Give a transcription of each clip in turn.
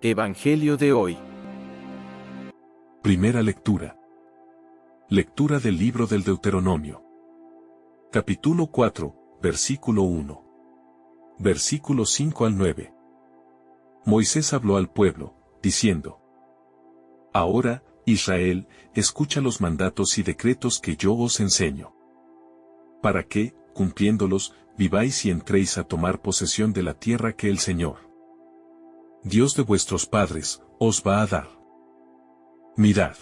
Evangelio de hoy. Primera lectura. Lectura del libro del Deuteronomio. Capítulo 4, versículo 1. Versículos 5 al 9. Moisés habló al pueblo, diciendo: Ahora, Israel, escucha los mandatos y decretos que yo os enseño. Para que, cumpliéndolos, viváis y entréis a tomar posesión de la tierra que el Señor, Dios de vuestros padres, os va a dar. Mirad.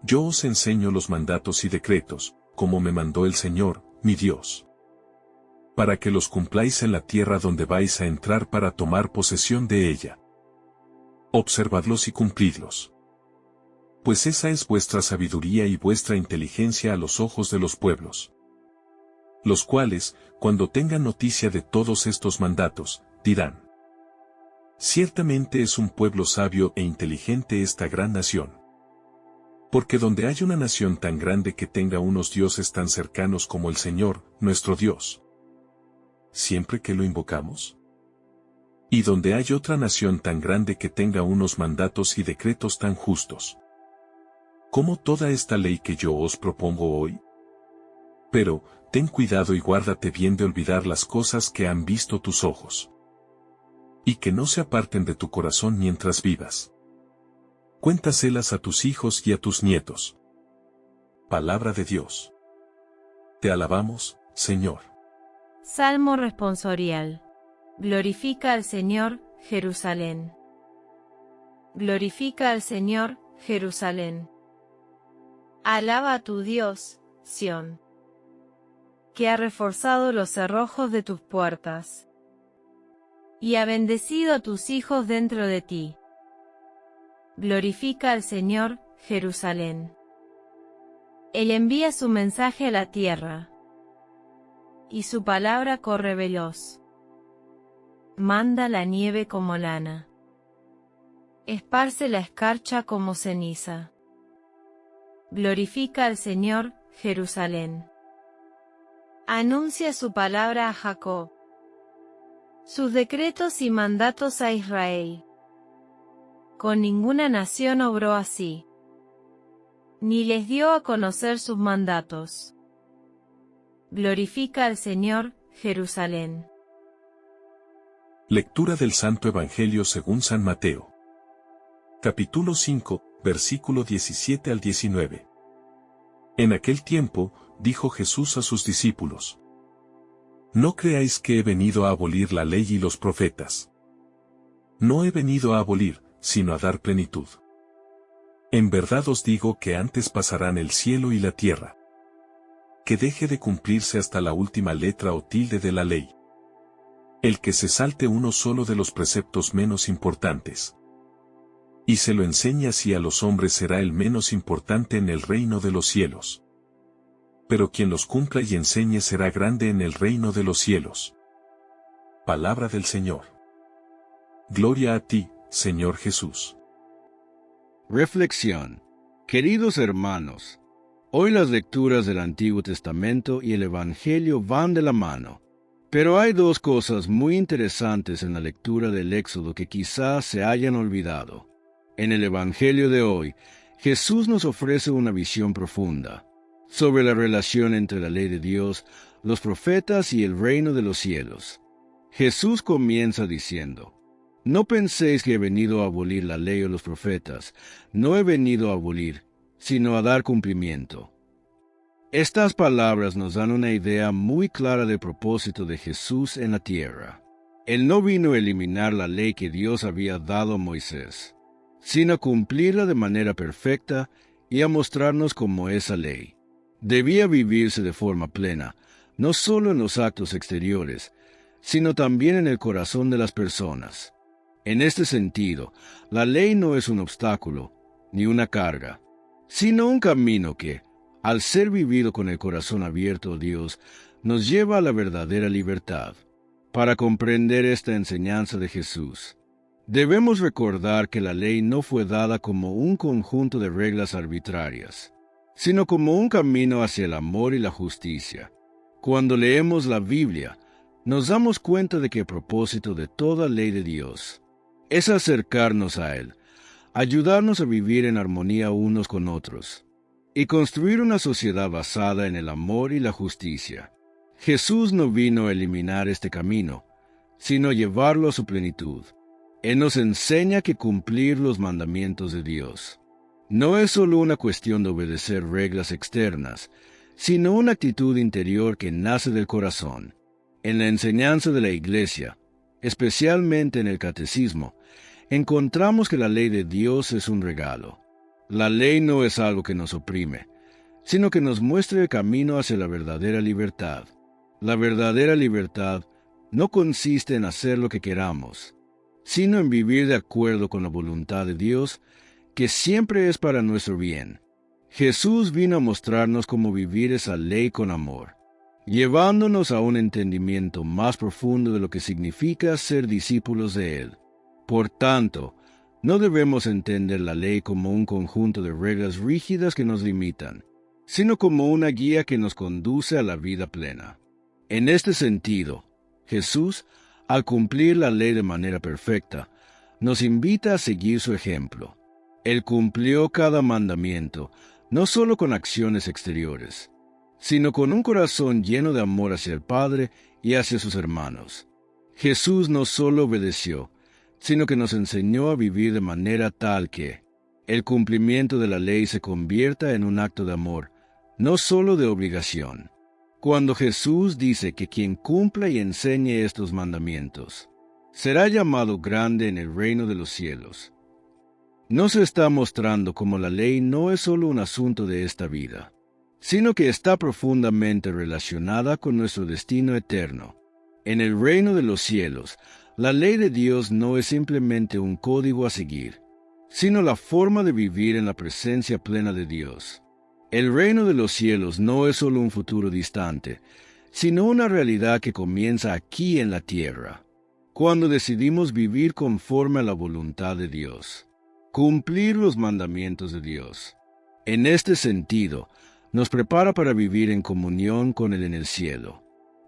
Yo os enseño los mandatos y decretos, como me mandó el Señor, mi Dios, para que los cumpláis en la tierra donde vais a entrar para tomar posesión de ella. Observadlos y cumplidlos. Pues esa es vuestra sabiduría y vuestra inteligencia a los ojos de los pueblos, los cuales, cuando tengan noticia de todos estos mandatos, dirán: Ciertamente es un pueblo sabio e inteligente esta gran nación. Porque donde hay una nación tan grande que tenga unos dioses tan cercanos como el Señor, nuestro Dios, siempre que lo invocamos, y donde hay otra nación tan grande que tenga unos mandatos y decretos tan justos, como toda esta ley que yo os propongo hoy. Pero, ten cuidado y guárdate bien de olvidar las cosas que han visto tus ojos, y que no se aparten de tu corazón mientras vivas. Cuéntaselas a tus hijos y a tus nietos. Palabra de Dios. Te alabamos, Señor. Salmo responsorial. Glorifica al Señor, Jerusalén. Glorifica al Señor, Jerusalén. Alaba a tu Dios, Sión, que ha reforzado los cerrojos de tus puertas, y ha bendecido a tus hijos dentro de ti. Glorifica al Señor, Jerusalén. Él envía su mensaje a la tierra, y su palabra corre veloz. Manda la nieve como lana, esparce la escarcha como ceniza. Glorifica al Señor, Jerusalén. Anuncia su palabra a Jacob, sus decretos y mandatos a Israel. Con ninguna nación obró así, ni les dio a conocer sus mandatos. Glorifica al Señor, Jerusalén. Lectura del Santo Evangelio según San Mateo. Capítulo 5, versículo 17 al 19. En aquel tiempo, dijo Jesús a sus discípulos: No creáis que he venido a abolir la ley y los profetas. No he venido a abolir, sino a dar plenitud. En verdad os digo que antes pasarán el cielo y la tierra, que deje de cumplirse hasta la última letra o tilde de la ley. El que se salte uno solo de los preceptos menos importantes, y se lo enseñe así a los hombres, será el menos importante en el reino de los cielos. Pero quien los cumpla y enseñe será grande en el reino de los cielos. Palabra del Señor. Gloria a ti, Señor Jesús. Reflexión. Queridos hermanos, hoy las lecturas del Antiguo Testamento y el Evangelio van de la mano, pero hay dos cosas muy interesantes en la lectura del Éxodo que quizás se hayan olvidado. En el Evangelio de hoy, Jesús nos ofrece una visión profunda sobre la relación entre la ley de Dios, los profetas y el reino de los cielos. Jesús comienza diciendo: No penséis que he venido a abolir la ley o los profetas. No he venido a abolir, sino a dar cumplimiento. Estas palabras nos dan una idea muy clara del propósito de Jesús en la tierra. Él no vino a eliminar la ley que Dios había dado a Moisés, sino a cumplirla de manera perfecta y a mostrarnos cómo esa ley debía vivirse de forma plena, no solo en los actos exteriores, sino también en el corazón de las personas. En este sentido, la ley no es un obstáculo, ni una carga, sino un camino que, al ser vivido con el corazón abierto a Dios, nos lleva a la verdadera libertad. Para comprender esta enseñanza de Jesús, debemos recordar que la ley no fue dada como un conjunto de reglas arbitrarias, sino como un camino hacia el amor y la justicia. Cuando leemos la Biblia, nos damos cuenta de que el propósito de toda ley de Dios Es acercarnos a Él, ayudarnos a vivir en armonía unos con otros, y construir una sociedad basada en el amor y la justicia. Jesús no vino a eliminar este camino, sino llevarlo a su plenitud. Él nos enseña que cumplir los mandamientos de Dios no es solo una cuestión de obedecer reglas externas, sino una actitud interior que nace del corazón. En la enseñanza de la Iglesia, especialmente en el Catecismo, encontramos que la ley de Dios es un regalo. La ley no es algo que nos oprime, sino que nos muestra el camino hacia la verdadera libertad. La verdadera libertad no consiste en hacer lo que queramos, sino en vivir de acuerdo con la voluntad de Dios, que siempre es para nuestro bien. Jesús vino a mostrarnos cómo vivir esa ley con amor, llevándonos a un entendimiento más profundo de lo que significa ser discípulos de Él. Por tanto, no debemos entender la ley como un conjunto de reglas rígidas que nos limitan, sino como una guía que nos conduce a la vida plena. En este sentido, Jesús, al cumplir la ley de manera perfecta, nos invita a seguir su ejemplo. Él cumplió cada mandamiento, no solo con acciones exteriores, sino con un corazón lleno de amor hacia el Padre y hacia sus hermanos. Jesús no solo obedeció, sino que nos enseñó a vivir de manera tal que el cumplimiento de la ley se convierta en un acto de amor, no solo de obligación. Cuando Jesús dice que quien cumpla y enseñe estos mandamientos será llamado grande en el reino de los cielos, nos está mostrando cómo la ley no es solo un asunto de esta vida, sino que está profundamente relacionada con nuestro destino eterno. En el reino de los cielos, la ley de Dios no es simplemente un código a seguir, sino la forma de vivir en la presencia plena de Dios. El reino de los cielos no es solo un futuro distante, sino una realidad que comienza aquí en la tierra, cuando decidimos vivir conforme a la voluntad de Dios, cumplir los mandamientos de Dios. En este sentido, nos prepara para vivir en comunión con Él en el cielo.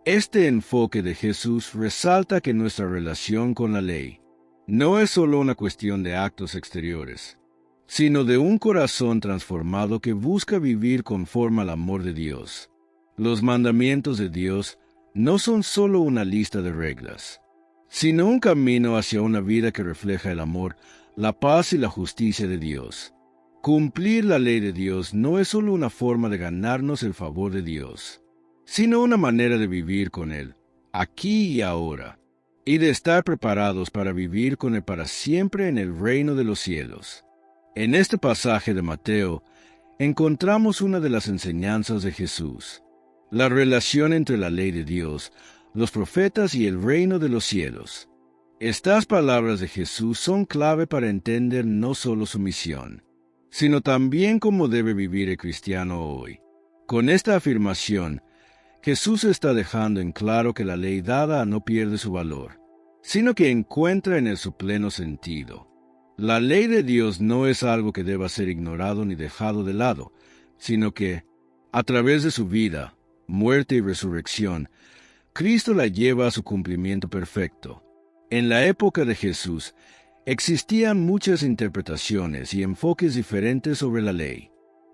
Este enfoque de Jesús resalta que nuestra relación con la ley no es solo una cuestión de actos exteriores, sino de un corazón transformado que busca vivir conforme al amor de Dios. Los mandamientos de Dios no son solo una lista de reglas, sino un camino hacia una vida que refleja el amor, la paz y la justicia de Dios. Cumplir la ley de Dios no es solo una forma de ganarnos el favor de Dios, sino una manera de vivir con Él, aquí y ahora, y de estar preparados para vivir con Él para siempre en el reino de los cielos. En este pasaje de Mateo, encontramos una de las enseñanzas de Jesús, la relación entre la ley de Dios, los profetas y el reino de los cielos. Estas palabras de Jesús son clave para entender no solo su misión, sino también cómo debe vivir el cristiano hoy. Con esta afirmación, Jesús está dejando en claro que la ley dada no pierde su valor, sino que encuentra en él su pleno sentido. La ley de Dios no es algo que deba ser ignorado ni dejado de lado, sino que, a través de su vida, muerte y resurrección, Cristo la lleva a su cumplimiento perfecto. En la época de Jesús, existían muchas interpretaciones y enfoques diferentes sobre la ley.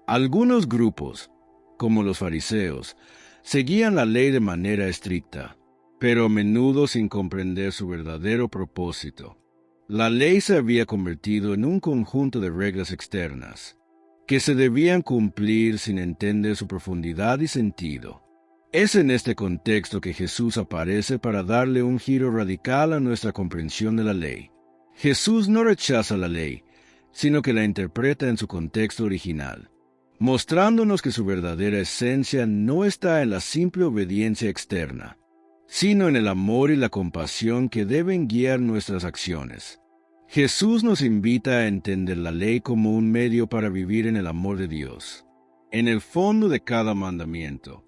Algunos grupos, como los fariseos, seguían la ley de manera estricta, pero a menudo sin comprender su verdadero propósito. La ley se había convertido en un conjunto de reglas externas, que se debían cumplir sin entender su profundidad y sentido. Es en este contexto que Jesús aparece para darle un giro radical a nuestra comprensión de la ley. Jesús no rechaza la ley, sino que la interpreta en su contexto original, mostrándonos que su verdadera esencia no está en la simple obediencia externa, sino en el amor y la compasión que deben guiar nuestras acciones. Jesús nos invita a entender la ley como un medio para vivir en el amor de Dios. En el fondo de cada mandamiento,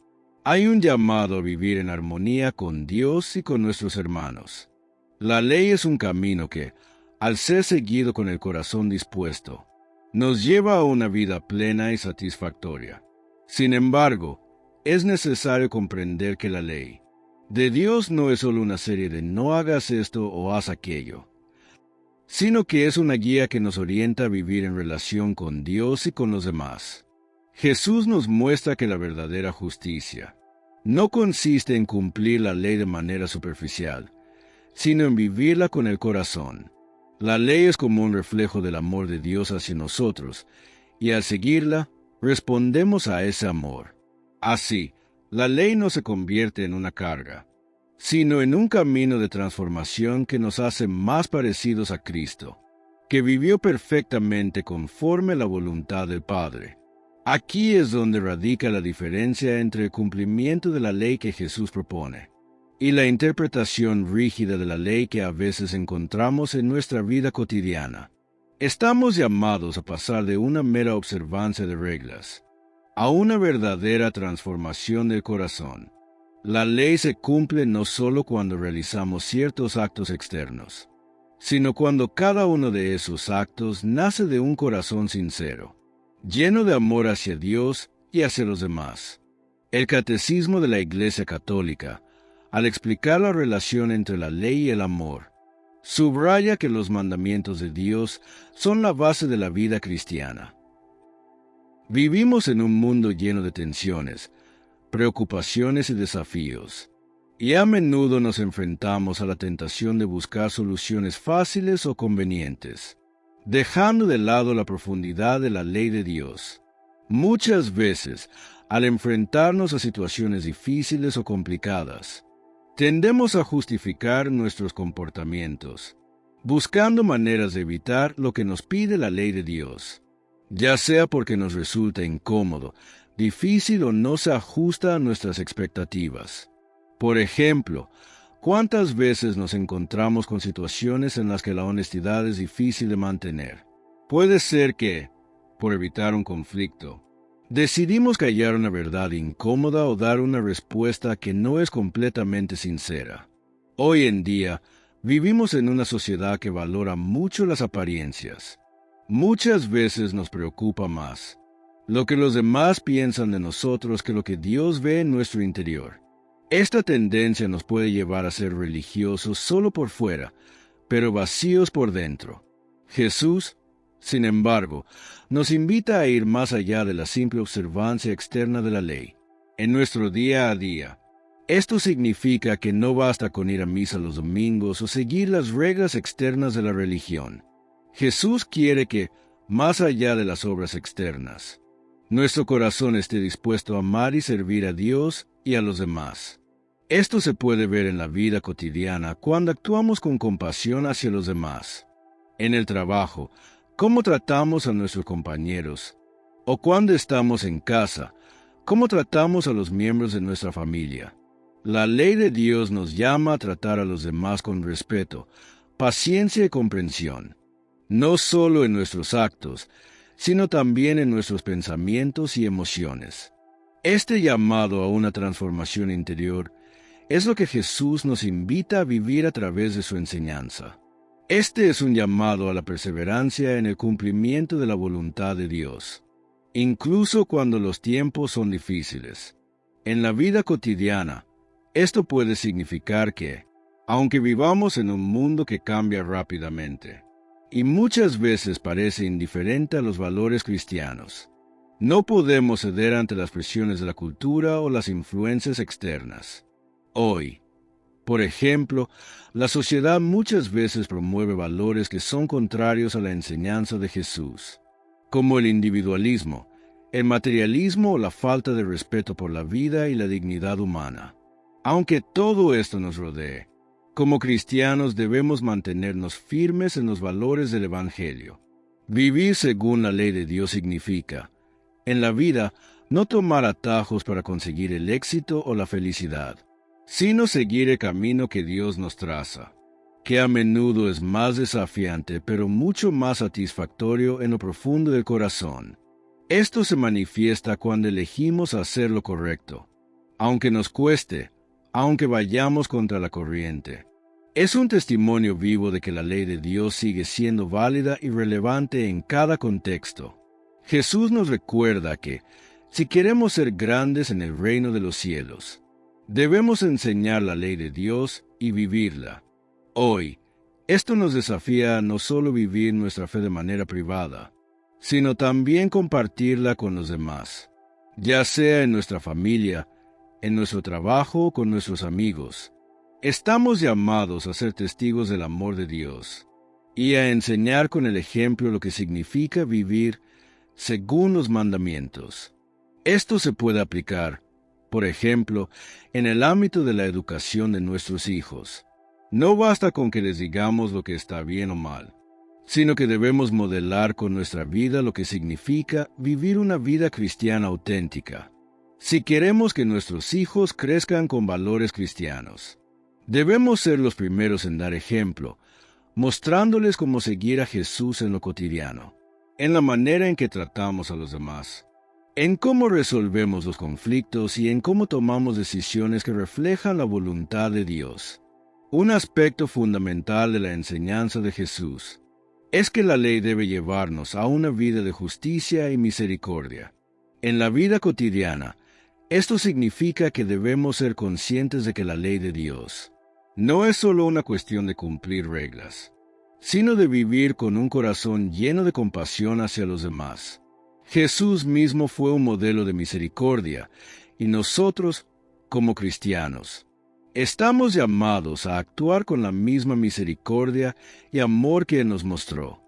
hay un llamado a vivir en armonía con Dios y con nuestros hermanos. La ley es un camino que, al ser seguido con el corazón dispuesto, nos lleva a una vida plena y satisfactoria. Sin embargo, es necesario comprender que la ley de Dios no es solo una serie de no hagas esto o haz aquello. sino que es una guía que nos orienta a vivir en relación con Dios y con los demás. Jesús nos muestra que la verdadera justicia no consiste en cumplir la ley de manera superficial, sino en vivirla con el corazón. La ley es como un reflejo del amor de Dios hacia nosotros, y al seguirla, respondemos a ese amor. Así, la ley no se convierte en una carga, sino en un camino de transformación que nos hace más parecidos a Cristo, que vivió perfectamente conforme a la voluntad del Padre. Aquí es donde radica la diferencia entre el cumplimiento de la ley que Jesús propone y la interpretación rígida de la ley que a veces encontramos en nuestra vida cotidiana. Estamos llamados a pasar de una mera observancia de reglas a una verdadera transformación del corazón. La ley se cumple no solo cuando realizamos ciertos actos externos, sino cuando cada uno de esos actos nace de un corazón sincero, lleno de amor hacia Dios y hacia los demás. El Catecismo de la Iglesia Católica, al explicar la relación entre la ley y el amor, subraya que los mandamientos de Dios son la base de la vida cristiana. Vivimos en un mundo lleno de tensiones, preocupaciones y desafíos, y a menudo nos enfrentamos a la tentación de buscar soluciones fáciles o convenientes, dejando de lado la profundidad de la ley de Dios. Muchas veces, al enfrentarnos a situaciones difíciles o complicadas, tendemos a justificar nuestros comportamientos, buscando maneras de evitar lo que nos pide la ley de Dios, ya sea porque nos resulta incómodo, difícil o no se ajusta a nuestras expectativas. Por ejemplo, ¿cuántas veces nos encontramos con situaciones en las que la honestidad es difícil de mantener? Puede ser que, por evitar un conflicto, decidimos callar una verdad incómoda o dar una respuesta que no es completamente sincera. Hoy en día, vivimos en una sociedad que valora mucho las apariencias. Muchas veces nos preocupa más lo que los demás piensan de nosotros que lo que Dios ve en nuestro interior. Esta tendencia nos puede llevar a ser religiosos solo por fuera, pero vacíos por dentro. Jesús, sin embargo, nos invita a ir más allá de la simple observancia externa de la ley. En nuestro día a día, esto significa que no basta con ir a misa los domingos o seguir las reglas externas de la religión. Jesús quiere que, más allá de las obras externas, nuestro corazón esté dispuesto a amar y servir a Dios y a los demás. Esto se puede ver en la vida cotidiana cuando actuamos con compasión hacia los demás. En el trabajo, cómo tratamos a nuestros compañeros. O cuando estamos en casa, cómo tratamos a los miembros de nuestra familia. La ley de Dios nos llama a tratar a los demás con respeto, paciencia y comprensión. No solo en nuestros actos, sino también en nuestros pensamientos y emociones. Este llamado a una transformación interior es lo que Jesús nos invita a vivir a través de su enseñanza. Este es un llamado a la perseverancia en el cumplimiento de la voluntad de Dios, incluso cuando los tiempos son difíciles. En la vida cotidiana, esto puede significar que, aunque vivamos en un mundo que cambia rápidamente, y muchas veces parece indiferente a los valores cristianos, no podemos ceder ante las presiones de la cultura o las influencias externas. Hoy, por ejemplo, la sociedad muchas veces promueve valores que son contrarios a la enseñanza de Jesús, como el individualismo, el materialismo o la falta de respeto por la vida y la dignidad humana. Aunque todo esto nos rodee, como cristianos debemos mantenernos firmes en los valores del Evangelio. Vivir según la ley de Dios significa, en la vida, no tomar atajos para conseguir el éxito o la felicidad, sino seguir el camino que Dios nos traza, que a menudo es más desafiante pero mucho más satisfactorio en lo profundo del corazón. Esto se manifiesta cuando elegimos hacer lo correcto, aunque nos cueste, aunque vayamos contra la corriente. Es un testimonio vivo de que la ley de Dios sigue siendo válida y relevante en cada contexto. Jesús nos recuerda que, si queremos ser grandes en el reino de los cielos, debemos enseñar la ley de Dios y vivirla. Hoy, Esto nos desafía a no solo vivir nuestra fe de manera privada, sino también compartirla con los demás, ya sea en nuestra familia, en nuestro trabajo o con nuestros amigos. Estamos llamados a ser testigos del amor de Dios y a enseñar con el ejemplo lo que significa vivir según los mandamientos. Esto se puede aplicar, por ejemplo, en el ámbito de la educación de nuestros hijos. No basta con que les digamos lo que está bien o mal, sino que debemos modelar con nuestra vida lo que significa vivir una vida cristiana auténtica. Si queremos que nuestros hijos crezcan con valores cristianos, debemos ser los primeros en dar ejemplo, mostrándoles cómo seguir a Jesús en lo cotidiano, en la manera en que tratamos a los demás, en cómo resolvemos los conflictos y en cómo tomamos decisiones que reflejan la voluntad de Dios. Un aspecto fundamental de la enseñanza de Jesús es que la ley debe llevarnos a una vida de justicia y misericordia. En la vida cotidiana, esto significa que debemos ser conscientes de que la ley de Dios no es solo una cuestión de cumplir reglas, sino de vivir con un corazón lleno de compasión hacia los demás. Jesús mismo fue un modelo de misericordia, y nosotros, como cristianos, estamos llamados a actuar con la misma misericordia y amor que Él nos mostró.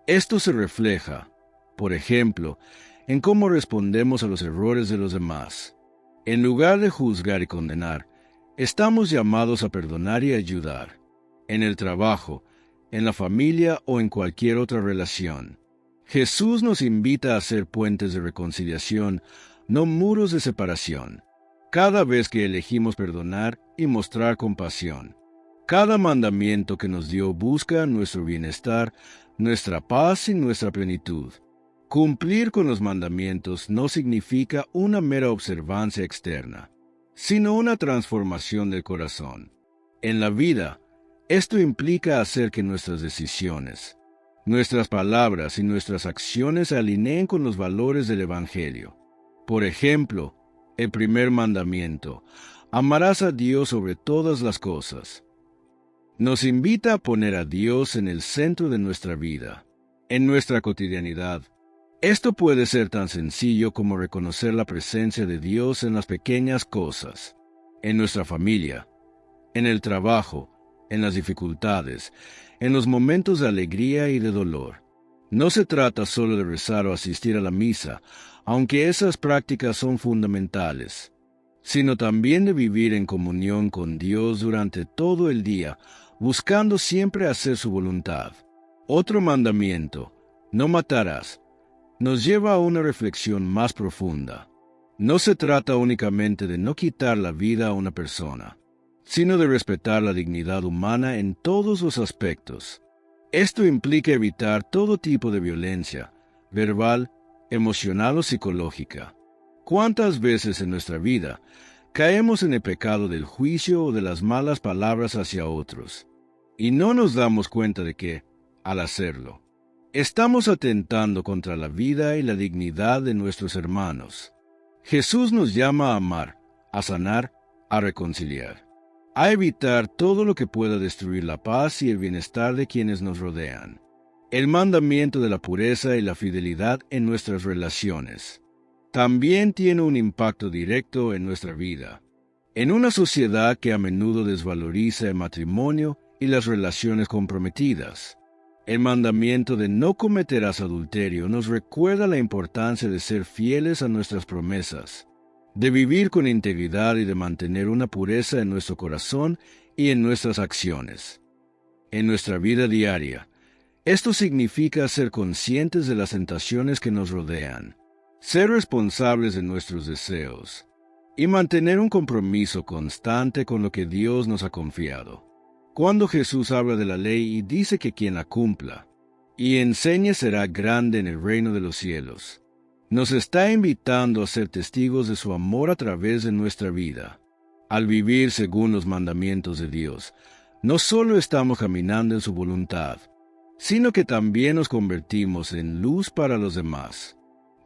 Esto se refleja, por ejemplo, en cómo respondemos a los errores de los demás. En lugar de juzgar y condenar, estamos llamados a perdonar y ayudar, en el trabajo, en la familia o en cualquier otra relación. Jesús nos invita a ser puentes de reconciliación, no muros de separación, cada vez que elegimos perdonar y mostrar compasión. Cada mandamiento que nos dio busca nuestro bienestar, nuestra paz y nuestra plenitud. Cumplir con los mandamientos no significa una mera observancia externa, sino una transformación del corazón. En la vida, esto implica hacer que nuestras decisiones, nuestras palabras y nuestras acciones se alineen con los valores del Evangelio. Por ejemplo, el primer mandamiento, amarás a Dios sobre todas las cosas, nos invita a poner a Dios en el centro de nuestra vida, en nuestra cotidianidad. Esto puede ser tan sencillo como reconocer la presencia de Dios en las pequeñas cosas, en nuestra familia, en el trabajo, en las dificultades, en los momentos de alegría y de dolor. No se trata solo de rezar o asistir a la misa, aunque esas prácticas son fundamentales, sino también de vivir en comunión con Dios durante todo el día, buscando siempre hacer su voluntad. Otro mandamiento, no matarás, nos lleva a una reflexión más profunda. No se trata únicamente de no quitar la vida a una persona, sino de respetar la dignidad humana en todos los aspectos. Esto implica evitar todo tipo de violencia, verbal, emocional o psicológica. ¿Cuántas veces en nuestra vida caemos en el pecado del juicio o de las malas palabras hacia otros, y no nos damos cuenta de que, al hacerlo, estamos atentando contra la vida y la dignidad de nuestros hermanos? Jesús nos llama a amar, a sanar, a reconciliar, a evitar todo lo que pueda destruir la paz y el bienestar de quienes nos rodean. El mandamiento de la pureza y la fidelidad en nuestras relaciones también tiene un impacto directo en nuestra vida. En una sociedad que a menudo desvaloriza el matrimonio y las relaciones comprometidas, el mandamiento de no cometerás adulterio nos recuerda la importancia de ser fieles a nuestras promesas, de vivir con integridad y de mantener una pureza en nuestro corazón y en nuestras acciones. En nuestra vida diaria, esto significa ser conscientes de las tentaciones que nos rodean, ser responsables de nuestros deseos y mantener un compromiso constante con lo que Dios nos ha confiado. Cuando Jesús habla de la ley y dice que quien la cumpla y enseñe será grande en el reino de los cielos, nos está invitando a ser testigos de su amor a través de nuestra vida. Al vivir según los mandamientos de Dios, no solo estamos caminando en su voluntad, sino que también nos convertimos en luz para los demás.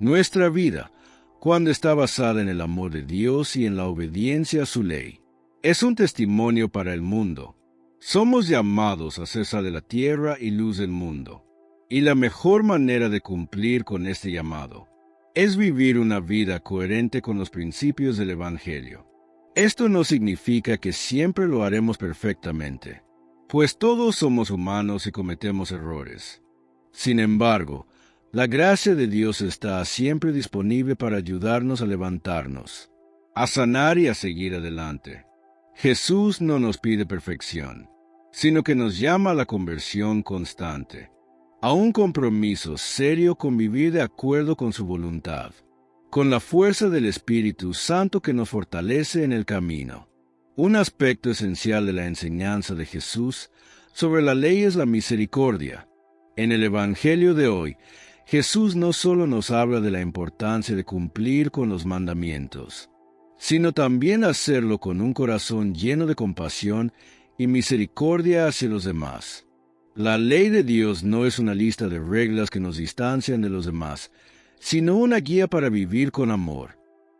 Nuestra vida, cuando está basada en el amor de Dios y en la obediencia a su ley, es un testimonio para el mundo, Somos llamados a ser sal de la tierra y luz del mundo, y la mejor manera de cumplir con este llamado es vivir una vida coherente con los principios del Evangelio. Esto no significa que siempre lo haremos perfectamente, pues todos somos humanos y cometemos errores. Sin embargo, la gracia de Dios está siempre disponible para ayudarnos a levantarnos, a sanar y a seguir adelante. Jesús no nos pide perfección, sino que nos llama a la conversión constante, a un compromiso serio con vivir de acuerdo con su voluntad, con la fuerza del Espíritu Santo que nos fortalece en el camino. Un aspecto esencial de la enseñanza de Jesús sobre la ley es la misericordia. En el Evangelio de hoy, Jesús no solo nos habla de la importancia de cumplir con los mandamientos, sino también hacerlo con un corazón lleno de compasión y misericordia hacia los demás. La ley de Dios no es una lista de reglas que nos distancian de los demás, sino una guía para vivir con amor.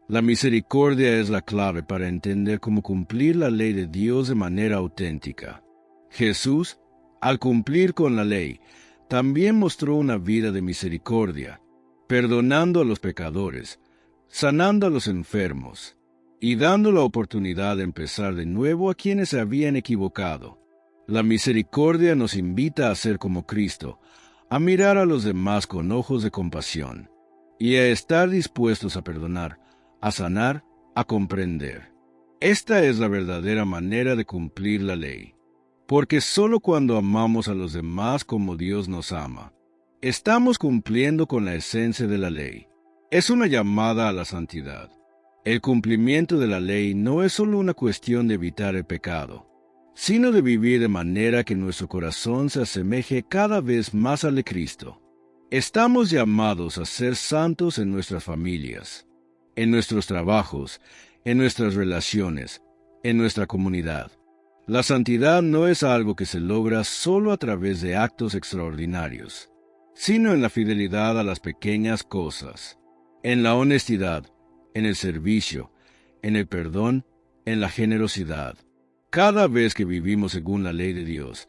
La misericordia es la clave para entender cómo cumplir la ley de Dios de manera auténtica. Jesús, al cumplir con la ley, también mostró una vida de misericordia, perdonando a los pecadores, sanando a los enfermos, y dando la oportunidad de empezar de nuevo a quienes se habían equivocado. La misericordia nos invita a ser como Cristo, a mirar a los demás con ojos de compasión, y a estar dispuestos a perdonar, a sanar, a comprender. Esta es la verdadera manera de cumplir la ley, porque solo cuando amamos a los demás como Dios nos ama, estamos cumpliendo con la esencia de la ley. Es una llamada a la santidad. El cumplimiento de la ley no es solo una cuestión de evitar el pecado, sino de vivir de manera que nuestro corazón se asemeje cada vez más al de Cristo. Estamos llamados a ser santos en nuestras familias, en nuestros trabajos, en nuestras relaciones, en nuestra comunidad. La santidad no es algo que se logra solo a través de actos extraordinarios, sino en la fidelidad a las pequeñas cosas, en la honestidad, en el servicio, en el perdón, en la generosidad. Cada vez que vivimos según la ley de Dios,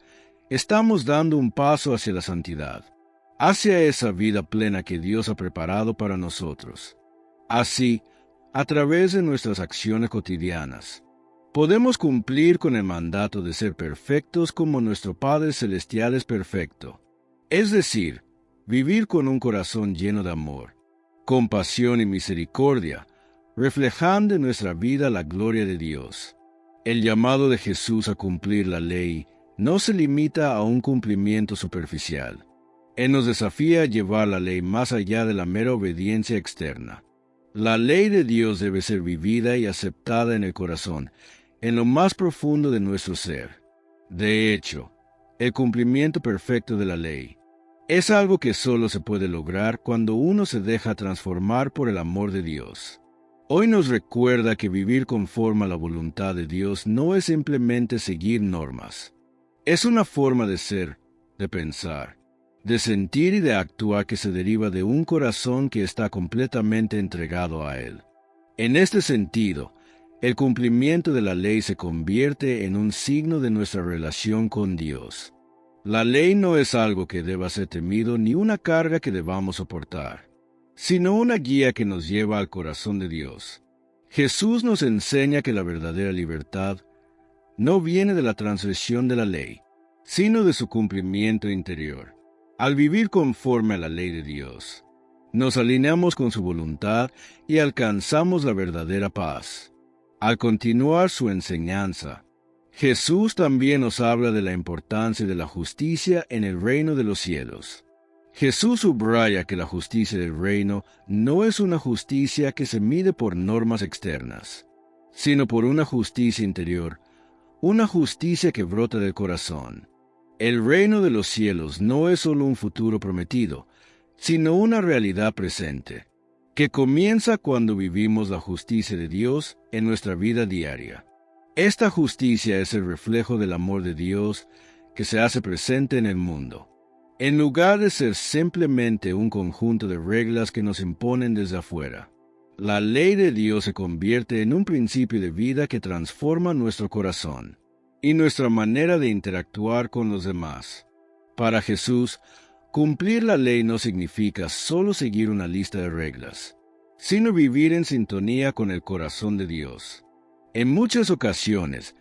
estamos dando un paso hacia la santidad, hacia esa vida plena que Dios ha preparado para nosotros. Así, a través de nuestras acciones cotidianas, podemos cumplir con el mandato de ser perfectos como nuestro Padre Celestial es perfecto, es decir, vivir con un corazón lleno de amor, compasión y misericordia, reflejando en nuestra vida la gloria de Dios. El llamado de Jesús a cumplir la ley no se limita a un cumplimiento superficial. Él nos desafía a llevar la ley más allá de la mera obediencia externa. La ley de Dios debe ser vivida y aceptada en el corazón, en lo más profundo de nuestro ser. De hecho, el cumplimiento perfecto de la ley es algo que solo se puede lograr cuando uno se deja transformar por el amor de Dios. Hoy nos recuerda que vivir conforme a la voluntad de Dios no es simplemente seguir normas. Es una forma de ser, de pensar, de sentir y de actuar que se deriva de un corazón que está completamente entregado a Él. En este sentido, el cumplimiento de la ley se convierte en un signo de nuestra relación con Dios. La ley no es algo que deba ser temido ni una carga que debamos soportar, sino una guía que nos lleva al corazón de Dios. Jesús nos enseña que la verdadera libertad no viene de la transgresión de la ley, sino de su cumplimiento interior. Al vivir conforme a la ley de Dios, nos alineamos con su voluntad y alcanzamos la verdadera paz. Al continuar su enseñanza, Jesús también nos habla de la importancia de la justicia en el reino de los cielos. Jesús subraya que la justicia del reino no es una justicia que se mide por normas externas, sino por una justicia interior, una justicia que brota del corazón. El reino de los cielos no es solo un futuro prometido, sino una realidad presente, que comienza cuando vivimos la justicia de Dios en nuestra vida diaria. Esta justicia es el reflejo del amor de Dios que se hace presente en el mundo. En lugar de ser simplemente un conjunto de reglas que nos imponen desde afuera, la ley de Dios se convierte en un principio de vida que transforma nuestro corazón. y nuestra manera de interactuar con los demás. Para Jesús, cumplir la ley no significa solo seguir una lista de reglas, sino vivir en sintonía con el corazón de Dios. En muchas ocasiones,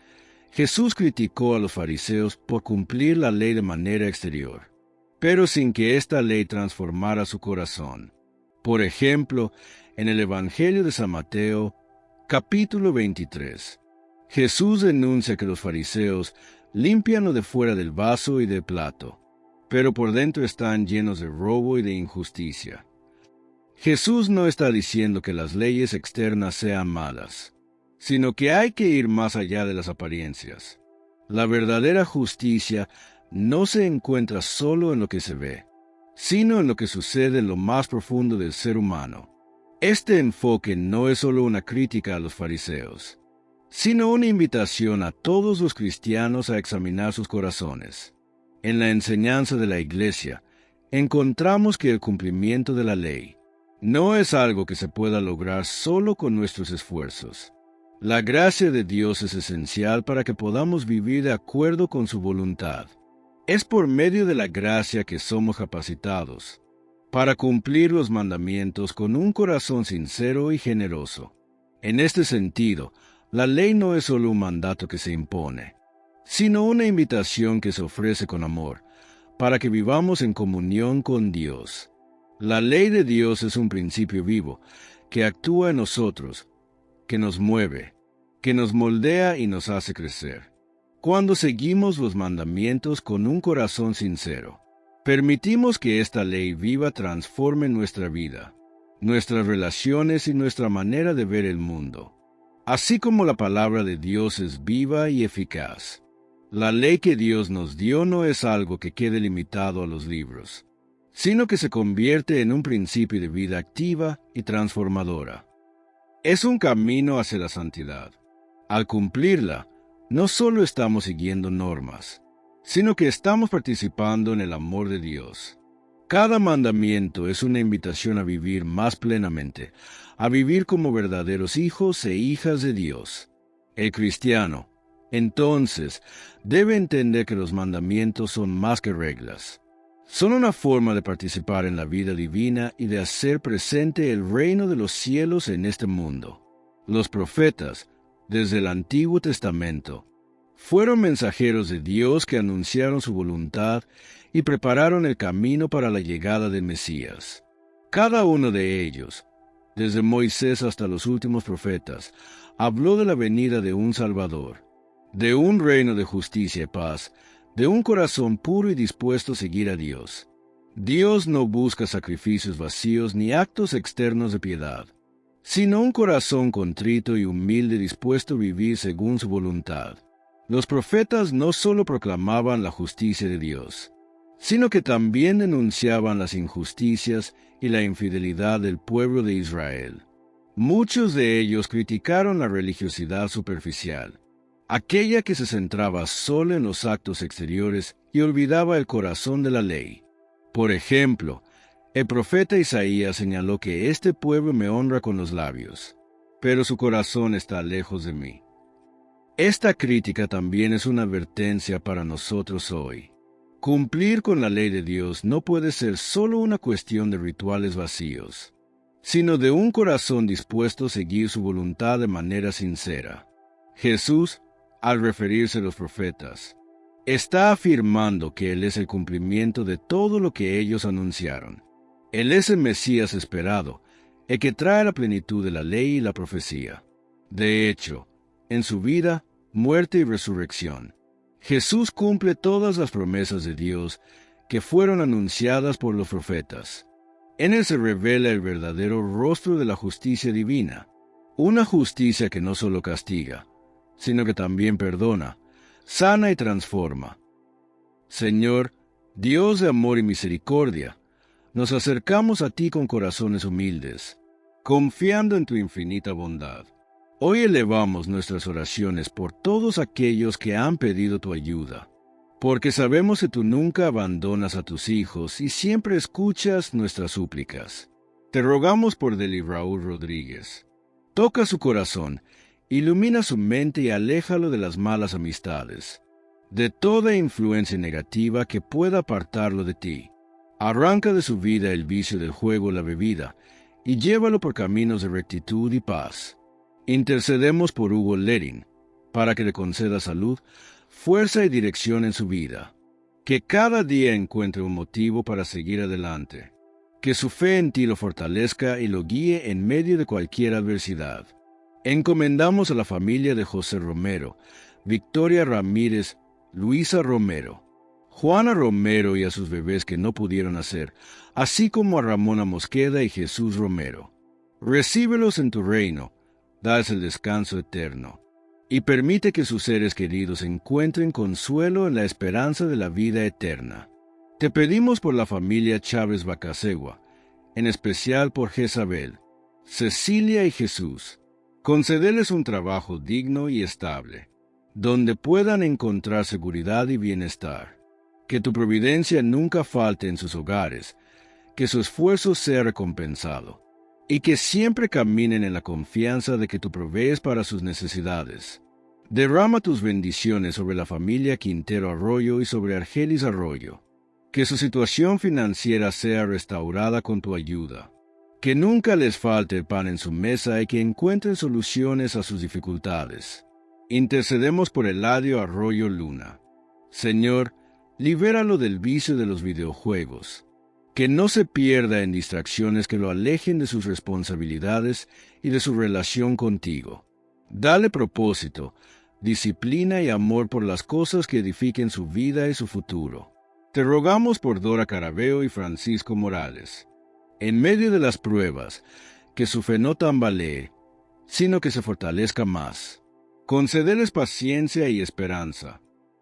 Jesús criticó a los fariseos por cumplir la ley de manera exterior, pero sin que esta ley transformara su corazón. Por ejemplo, en el Evangelio de San Mateo, capítulo 23, Jesús denuncia que los fariseos limpian lo de fuera del vaso y del plato, pero por dentro están llenos de robo y de injusticia. Jesús no está diciendo que las leyes externas sean malas, sino que hay que ir más allá de las apariencias. La verdadera justicia no se encuentra solo en lo que se ve, sino en lo que sucede en lo más profundo del ser humano. Este enfoque no es solo una crítica a los fariseos, sino una invitación a todos los cristianos a examinar sus corazones. En la enseñanza de la Iglesia, encontramos que el cumplimiento de la ley no es algo que se pueda lograr solo con nuestros esfuerzos. La gracia de Dios es esencial para que podamos vivir de acuerdo con su voluntad. Es por medio de la gracia que somos capacitados para cumplir los mandamientos con un corazón sincero y generoso. En este sentido, la ley no es solo un mandato que se impone, sino una invitación que se ofrece con amor, para que vivamos en comunión con Dios. La ley de Dios es un principio vivo, que actúa en nosotros, que nos mueve, que nos moldea y nos hace crecer. Cuando seguimos los mandamientos con un corazón sincero, permitimos que esta ley viva transforme nuestra vida, nuestras relaciones y nuestra manera de ver el mundo. Así como la palabra de Dios es viva y eficaz, la ley que Dios nos dio no es algo que quede limitado a los libros, sino que se convierte en un principio de vida activa y transformadora. Es un camino hacia la santidad. Al cumplirla, no solo estamos siguiendo normas, sino que estamos participando en el amor de Dios. Cada mandamiento es una invitación a vivir más plenamente, a vivir como verdaderos hijos e hijas de Dios. El cristiano, entonces, debe entender que los mandamientos son más que reglas. Son una forma de participar en la vida divina y de hacer presente el reino de los cielos en este mundo. Los profetas, desde el Antiguo Testamento, fueron mensajeros de Dios que anunciaron su voluntad y prepararon el camino para la llegada del Mesías. Cada uno de ellos, desde Moisés hasta los últimos profetas, habló de la venida de un Salvador, de un reino de justicia y paz, de un corazón puro y dispuesto a seguir a Dios. Dios no busca sacrificios vacíos ni actos externos de piedad, sino un corazón contrito y humilde dispuesto a vivir según su voluntad. Los profetas no solo proclamaban la justicia de Dios, sino que también denunciaban las injusticias y la infidelidad del pueblo de Israel. Muchos de ellos criticaron la religiosidad superficial, aquella que se centraba solo en los actos exteriores y olvidaba el corazón de la ley. Por ejemplo, el profeta Isaías señaló que este pueblo me honra con los labios, pero su corazón está lejos de mí. Esta crítica también es una advertencia para nosotros hoy. Cumplir con la ley de Dios no puede ser solo una cuestión de rituales vacíos, sino de un corazón dispuesto a seguir su voluntad de manera sincera. Jesús, al referirse a los profetas, está afirmando que Él es el cumplimiento de todo lo que ellos anunciaron. Él es el Mesías esperado, el que trae la plenitud de la ley y la profecía. De hecho, en su vida, muerte y resurrección, Jesús cumple todas las promesas de Dios que fueron anunciadas por los profetas. En Él se revela el verdadero rostro de la justicia divina, una justicia que no solo castiga, sino que también perdona, sana y transforma. Señor, Dios de amor y misericordia, nos acercamos a ti con corazones humildes, confiando en tu infinita bondad. Hoy elevamos nuestras oraciones por todos aquellos que han pedido tu ayuda, porque sabemos que tú nunca abandonas a tus hijos y siempre escuchas nuestras súplicas. Te rogamos por Deli Raúl Rodríguez. Toca su corazón Ilumina su mente y aléjalo de las malas amistades, de toda influencia negativa que pueda apartarlo de ti. Arranca de su vida el vicio del juego o la bebida, y llévalo por caminos de rectitud y paz. Intercedemos por Hugo Lerin, para que le conceda salud, fuerza y dirección en su vida. Que cada día encuentre un motivo para seguir adelante. Que su fe en ti lo fortalezca y lo guíe en medio de cualquier adversidad. Encomendamos a la familia de José Romero, Victoria Ramírez, Luisa Romero, Juana Romero y a sus bebés que no pudieron nacer, así como a Ramona Mosqueda y Jesús Romero. Recíbelos en tu reino, dales el descanso eterno, y permite que sus seres queridos encuentren consuelo en la esperanza de la vida eterna. Te pedimos por la familia Chávez Bacasegua, en especial por Jezabel, Cecilia y Jesús. Concédeles un trabajo digno y estable, donde puedan encontrar seguridad y bienestar. Que tu providencia nunca falte en sus hogares, que su esfuerzo sea recompensado, y que siempre caminen en la confianza de que tú provees para sus necesidades. Derrama tus bendiciones sobre la familia Quintero Arroyo y sobre Argelis Arroyo. Que su situación financiera sea restaurada con tu ayuda. Que nunca les falte el pan en su mesa y que encuentren soluciones a sus dificultades. Intercedemos por Eladio Arroyo Luna. Señor, libéralo del vicio de los videojuegos. Que no se pierda en distracciones que lo alejen de sus responsabilidades y de su relación contigo. Dale propósito, disciplina y amor por las cosas que edifiquen su vida y su futuro. Te rogamos por Dora Carabeo y Francisco Morales. En medio de las pruebas, que su fe no tambalee, sino que se fortalezca más. Concédeles paciencia y esperanza.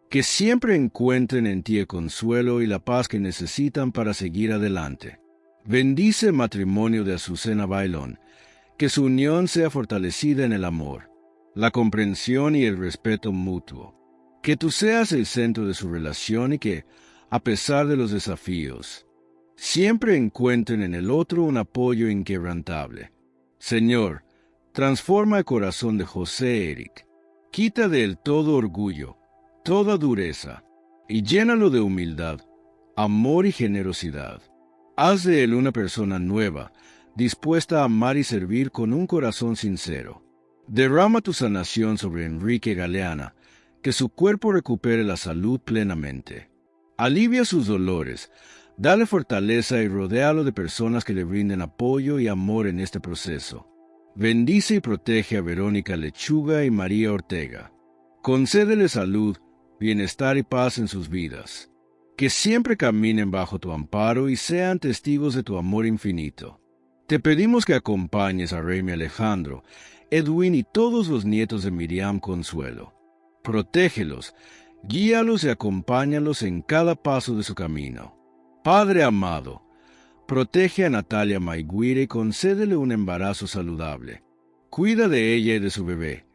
Que siempre encuentren en ti el consuelo y la paz que necesitan para seguir adelante. Bendice el matrimonio de Azucena Bailón, que su unión sea fortalecida en el amor, la comprensión y el respeto mutuo. Que tú seas el centro de su relación y que, a pesar de los desafíos, siempre encuentren en el otro un apoyo inquebrantable. Señor, transforma el corazón de José Eric. Quita de él todo orgullo, toda dureza, y llénalo de humildad, amor y generosidad. Haz de él una persona nueva, dispuesta a amar y servir con un corazón sincero. Derrama tu sanación sobre Enrique Galeana, que su cuerpo recupere la salud plenamente. Alivia sus dolores, dale fortaleza y rodéalo de personas que le brinden apoyo y amor en este proceso. Bendice y protege a Verónica Lechuga y María Ortega. Concédele salud, bienestar y paz en sus vidas. Que siempre caminen bajo tu amparo y sean testigos de tu amor infinito. Te pedimos que acompañes a Remy Alejandro, Edwin y todos los nietos de Miriam Consuelo. Protégelos, guíalos y acompáñalos en cada paso de su camino. Padre amado, protege a Natalia Maiguire y concédele un embarazo saludable. Cuida de ella y de su bebé.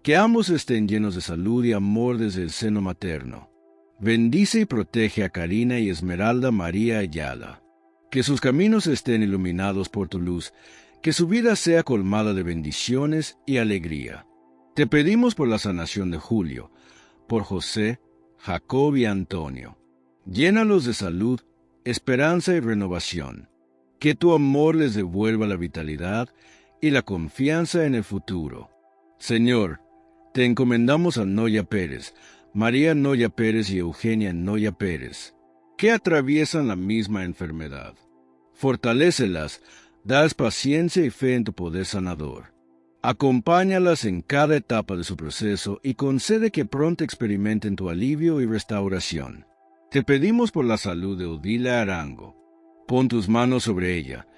Que ambos estén llenos de salud y amor desde el seno materno. Bendice y protege a Karina y Esmeralda María Ayala. Que sus caminos estén iluminados por tu luz, que su vida sea colmada de bendiciones y alegría. Te pedimos por la sanación de Julio, por José, Jacob y Antonio. Llénalos de salud, esperanza y renovación. Que tu amor les devuelva la vitalidad y la confianza en el futuro. Señor, te encomendamos a Noya Pérez, María Noya Pérez y Eugenia Noya Pérez, que atraviesan la misma enfermedad. Fortalécelas, dales paciencia y fe en tu poder sanador. Acompáñalas en cada etapa de su proceso y concede que pronto experimenten tu alivio y restauración. Te pedimos por la salud de Odila Arango. Pon tus manos sobre ella,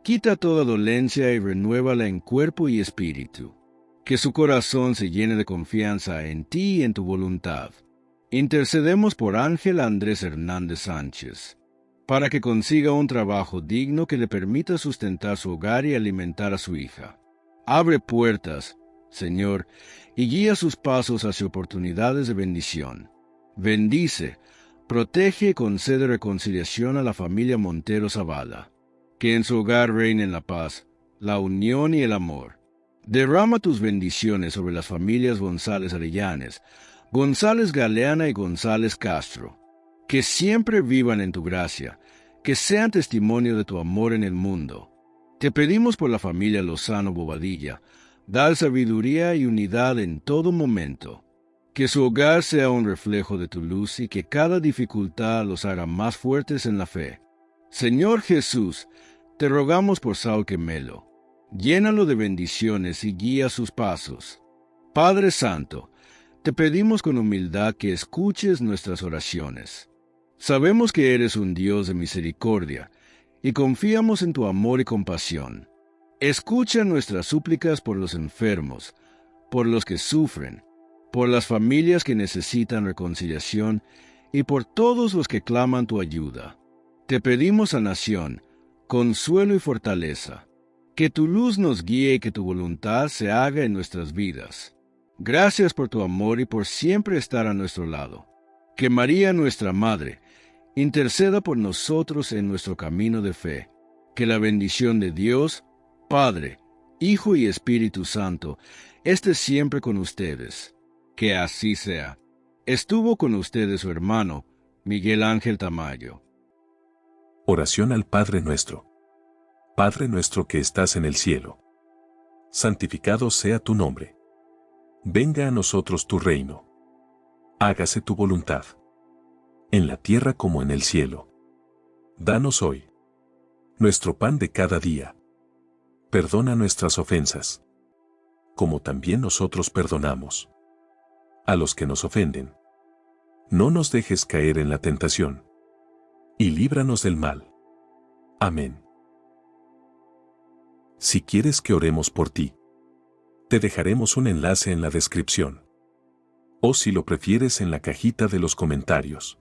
quita toda dolencia y renuévala en cuerpo y espíritu. Que su corazón se llene de confianza en ti y en tu voluntad. Intercedemos por Ángel Andrés Hernández Sánchez, para que consiga un trabajo digno que le permita sustentar su hogar y alimentar a su hija. Abre puertas, Señor, y guía sus pasos hacia oportunidades de bendición. Bendice, protege y concede reconciliación a la familia Montero Zavala. Que en su hogar reinen la paz, la unión y el amor. Derrama tus bendiciones sobre las familias González Arellanes, González Galeana y González Castro, que siempre vivan en tu gracia, que sean testimonio de tu amor en el mundo. Te pedimos por la familia Lozano Bobadilla, da sabiduría y unidad en todo momento, que su hogar sea un reflejo de tu luz y que cada dificultad los haga más fuertes en la fe. Señor Jesús, te rogamos por Saúl Quemelo. Llénalo de bendiciones y guía sus pasos. Padre Santo, te pedimos con humildad que escuches nuestras oraciones. Sabemos que eres un Dios de misericordia y confiamos en tu amor y compasión. Escucha nuestras súplicas por los enfermos, por los que sufren, por las familias que necesitan reconciliación y por todos los que claman tu ayuda. Te pedimos, sanación, consuelo y fortaleza. Que tu luz nos guíe y que tu voluntad se haga en nuestras vidas. Gracias por tu amor y por siempre estar a nuestro lado. Que María, nuestra Madre, interceda por nosotros en nuestro camino de fe. Que la bendición de Dios, Padre, Hijo y Espíritu Santo, esté siempre con ustedes. Que así sea. Estuvo con ustedes su hermano, Miguel Ángel Tamayo. Oración al Padre Nuestro. Padre nuestro que estás en el cielo. Santificado sea tu nombre. Venga a nosotros tu reino. Hágase tu voluntad. En la tierra como en el cielo. Danos hoy nuestro pan de cada día. Perdona nuestras ofensas, como también nosotros perdonamos a los que nos ofenden. No nos dejes caer en la tentación, y líbranos del mal. Amén. Si quieres que oremos por ti, te dejaremos un enlace en la descripción. O si lo prefieres en la cajita de los comentarios.